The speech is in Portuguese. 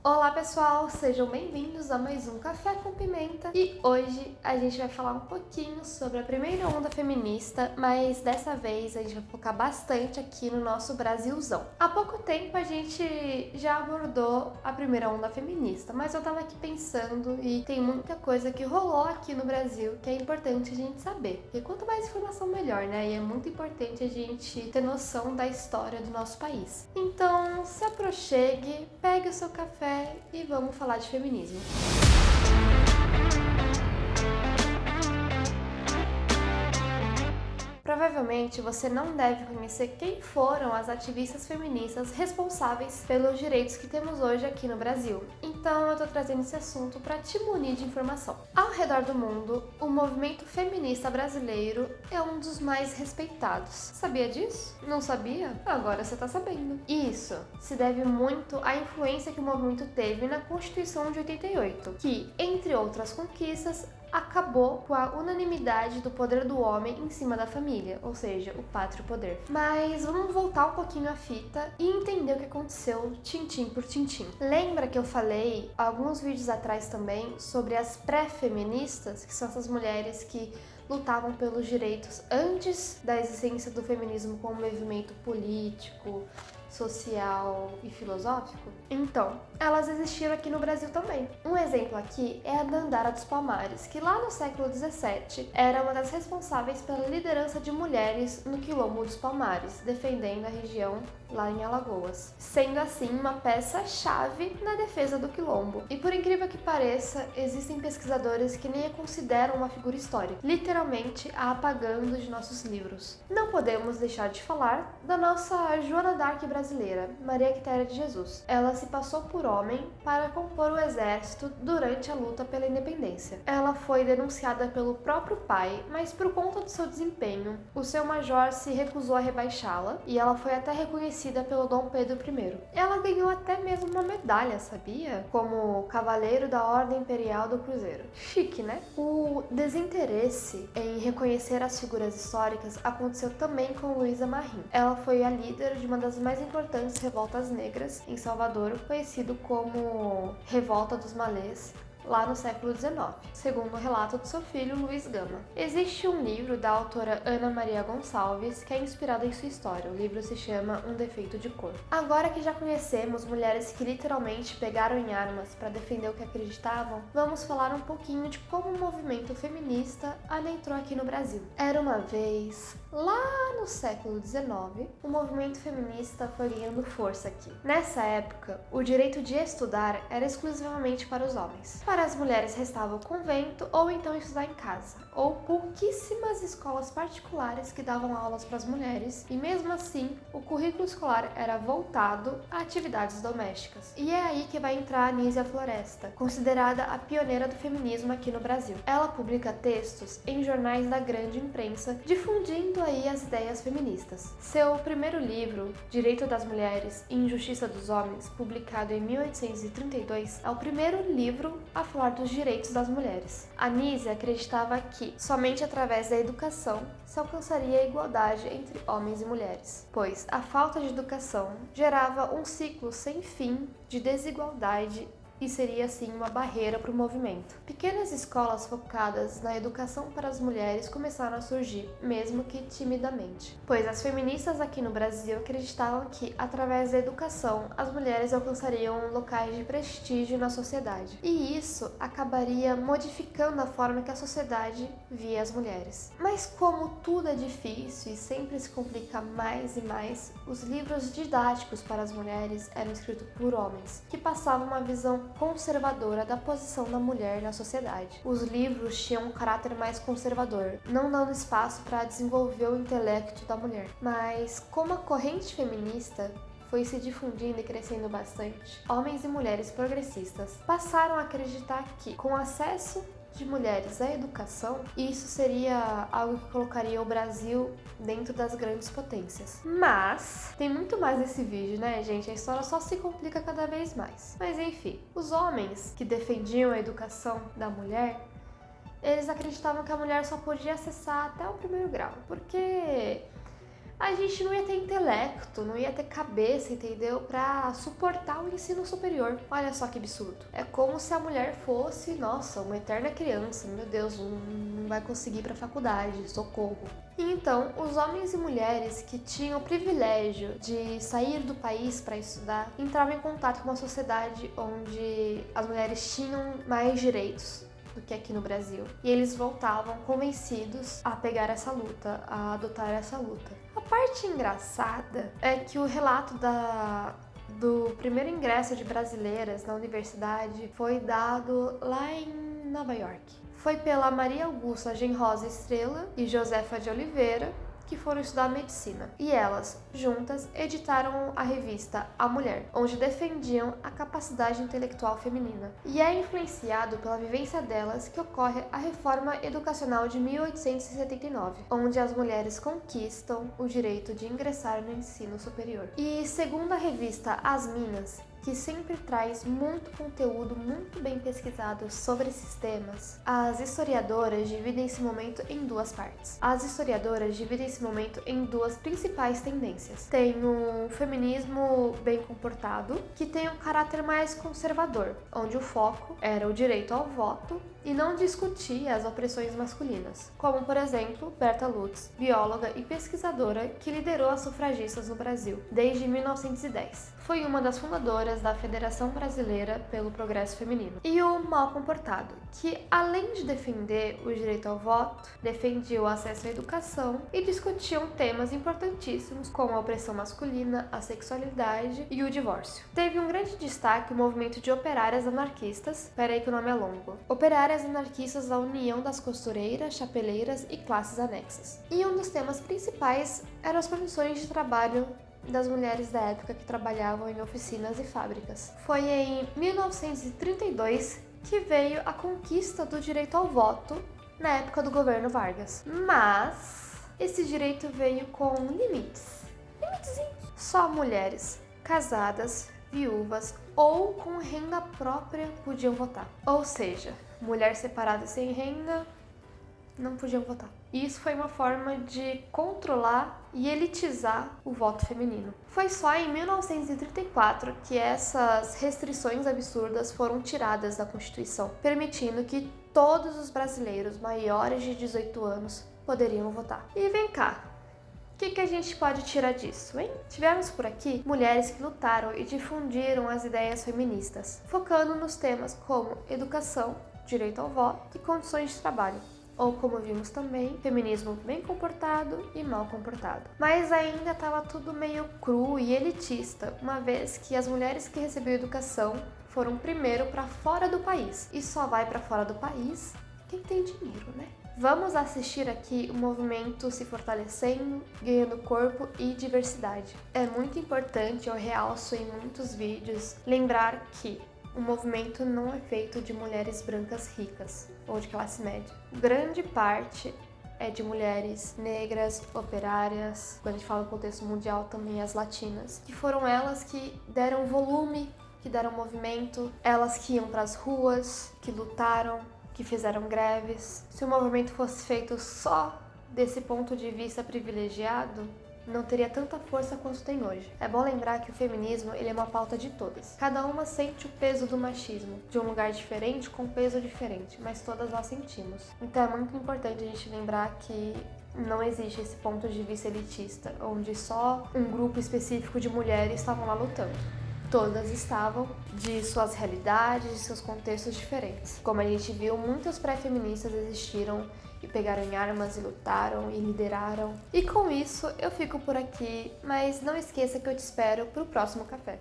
Olá pessoal, sejam bem-vindos a mais um Café com Pimenta e hoje a gente vai falar um pouquinho sobre a primeira onda feminista, mas dessa vez a gente vai focar bastante aqui no nosso Brasilzão. Há pouco tempo a gente já abordou a primeira onda feminista, mas eu tava aqui pensando e tem muita coisa que rolou aqui no Brasil que é importante a gente saber, porque quanto mais informação melhor, né? E é muito importante a gente ter noção da história do nosso país. Então se aproxime, pegue o seu café e vamos falar de feminismo. Provavelmente você não deve conhecer quem foram as ativistas feministas responsáveis pelos direitos que temos hoje aqui no Brasil. Então eu tô trazendo esse assunto para te munir de informação. Ao redor do mundo, o movimento feminista brasileiro é um dos mais respeitados. Sabia disso? Não sabia? Agora você tá sabendo. Isso se deve muito à influência que o movimento teve na Constituição de 88, que, entre outras conquistas, acabou com a unanimidade do poder do homem em cima da família, ou seja, o pátrio poder. Mas vamos voltar um pouquinho à fita e entender o que aconteceu tintim por tintim. Lembra que eu falei alguns vídeos atrás também sobre as pré-feministas, que são essas mulheres que lutavam pelos direitos antes da existência do feminismo como movimento político, social e filosófico? Então, elas existiram aqui no Brasil também. Um exemplo aqui é a Dandara dos Palmares, que lá no século XVII era uma das responsáveis pela liderança de mulheres no Quilombo dos Palmares, defendendo a região lá em Alagoas, sendo assim uma peça-chave na defesa do Quilombo. E por incrível que pareça, existem pesquisadores que nem a consideram uma figura histórica, literalmente a apagando de nossos livros. Não podemos deixar de falar da nossa Joana d'Arc brasileira, Maria Quitéria de Jesus. Ela se passou por homem para compor o exército durante a luta pela independência. Ela foi denunciada pelo próprio pai, mas por conta do seu desempenho, o seu major se recusou a rebaixá-la e ela foi até reconhecida pelo Dom Pedro I. Ela ganhou até mesmo uma medalha, sabia? Como Cavaleiro da Ordem Imperial do Cruzeiro. Chique, né? O desinteresse em reconhecer as figuras históricas aconteceu também com Luísa Marim. Ela foi a líder de uma das mais importantes revoltas negras em Salvador, conhecido como Revolta dos Malês, lá no século XIX, segundo o relato do seu filho Luiz Gama. Existe um livro da autora Ana Maria Gonçalves que é inspirado em sua história. O livro se chama Um Defeito de Cor. Agora que já conhecemos mulheres que literalmente pegaram em armas para defender o que acreditavam, vamos falar um pouquinho de como o movimento feminista adentrou aqui no Brasil. Era uma vez, lá no século XIX, o movimento feminista foi ganhando força aqui. Nessa época, o direito de estudar era exclusivamente para os homens. Para as mulheres restava o convento ou então estudar em casa, ou pouquíssimas escolas particulares que davam aulas para as mulheres, e mesmo assim o currículo escolar era voltado a atividades domésticas. E é aí que vai entrar a Anísia Floresta, considerada a pioneira do feminismo aqui no Brasil. Ela publica textos em jornais da grande imprensa, difundindo aí as ideias feministas. Seu primeiro livro, Direito das Mulheres e Injustiça dos Homens, publicado em 1832, é o primeiro livro a falar dos direitos das mulheres. Anísia acreditava que somente através da educação se alcançaria a igualdade entre homens e mulheres, pois a falta de educação gerava um ciclo sem fim de desigualdade e seria assim uma barreira para o movimento. Pequenas escolas focadas na educação para as mulheres começaram a surgir, mesmo que timidamente, pois as feministas aqui no Brasil acreditavam que, através da educação, as mulheres alcançariam locais de prestígio na sociedade, e isso acabaria modificando a forma que a sociedade via as mulheres. Mas como tudo é difícil e sempre se complica mais e mais, os livros didáticos para as mulheres eram escritos por homens, que passavam uma visão conservadora da posição da mulher na sociedade. Os livros tinham um caráter mais conservador, não dando espaço para desenvolver o intelecto da mulher. Mas como a corrente feminista foi se difundindo e crescendo bastante, homens e mulheres progressistas passaram a acreditar que, com acesso de mulheres à educação, isso seria algo que colocaria o Brasil dentro das grandes potências. Mas tem muito mais nesse vídeo, né, gente? A história só se complica cada vez mais. Mas enfim, os homens que defendiam a educação da mulher, eles acreditavam que a mulher só podia acessar até o primeiro grau, porque a gente não ia ter intelecto, não ia ter cabeça, entendeu? Pra suportar o ensino superior. Olha só que absurdo. É como se a mulher fosse, nossa, uma eterna criança. Meu Deus, não vai conseguir ir pra faculdade, socorro. E então, os homens e mulheres que tinham o privilégio de sair do país para estudar entravam em contato com uma sociedade onde as mulheres tinham mais direitos do que aqui no Brasil. E eles voltavam convencidos a pegar essa luta, a adotar essa luta. A parte engraçada é que o relato do primeiro ingresso de brasileiras na universidade foi dado lá em Nova York. Foi pela Maria Augusta Genrosa Estrela e Josefa de Oliveira, que foram estudar medicina. E elas, juntas, editaram a revista A Mulher, onde defendiam a capacidade intelectual feminina. E é influenciado pela vivência delas que ocorre a Reforma Educacional de 1879, onde as mulheres conquistam o direito de ingressar no ensino superior. E segundo a revista As Minas, que sempre traz muito conteúdo muito bem pesquisado sobre esses temas, as historiadoras dividem esse momento em duas partes. As historiadoras dividem esse momento em duas principais tendências. Tem o feminismo bem comportado, que tem um caráter mais conservador, onde o foco era o direito ao voto e não discutia as opressões masculinas, como por exemplo Berta Lutz, bióloga e pesquisadora que liderou as sufragistas no Brasil desde 1910. Foi uma das fundadoras da Federação Brasileira pelo Progresso Feminino. E o Mal Comportado, que além de defender o direito ao voto, defendia o acesso à educação e discutiam temas importantíssimos como a opressão masculina, a sexualidade e o divórcio. Teve um grande destaque o movimento de operárias anarquistas, peraí que o nome é longo, operárias anarquistas da União das Costureiras, Chapeleiras e Classes Anexas. E um dos temas principais eram as condições de trabalho das mulheres da época que trabalhavam em oficinas e fábricas. Foi em 1932 que veio a conquista do direito ao voto na época do governo Vargas. Mas esse direito veio com limites. Limitezinhos. Só mulheres casadas, viúvas ou com renda própria podiam votar. Ou seja, mulher separada sem renda não podiam votar. Isso foi uma forma de controlar e elitizar o voto feminino. Foi só em 1934 que essas restrições absurdas foram tiradas da Constituição, permitindo que todos os brasileiros maiores de 18 anos poderiam votar. E vem cá, o que a gente pode tirar disso, hein? Tivemos por aqui mulheres que lutaram e difundiram as ideias feministas, focando nos temas como educação, direito ao voto e condições de trabalho. Ou, como vimos também, feminismo bem comportado e mal comportado. Mas ainda estava tudo meio cru e elitista, uma vez que as mulheres que receberam educação foram primeiro para fora do país. E só vai para fora do país quem tem dinheiro, né? Vamos assistir aqui o movimento se fortalecendo, ganhando corpo e diversidade. É muito importante, eu realço em muitos vídeos, lembrar que o movimento não é feito de mulheres brancas ricas ou de classe média. Grande parte é de mulheres negras, operárias, quando a gente fala no contexto mundial também as latinas, que foram elas que deram volume, que deram movimento, elas que iam para as ruas, que lutaram, que fizeram greves. Se o movimento fosse feito só desse ponto de vista privilegiado, não teria tanta força quanto tem hoje. É bom lembrar que o feminismo ele é uma pauta de todas. Cada uma sente o peso do machismo, de um lugar diferente, com peso diferente, mas todas nós sentimos. Então é muito importante a gente lembrar que não existe esse ponto de vista elitista, onde só um grupo específico de mulheres estavam lá lutando. Todas estavam de suas realidades, de seus contextos diferentes. Como a gente viu, muitas pré-feministas existiram e pegaram em armas e lutaram e lideraram. E com isso eu fico por aqui, mas não esqueça que eu te espero pro próximo café.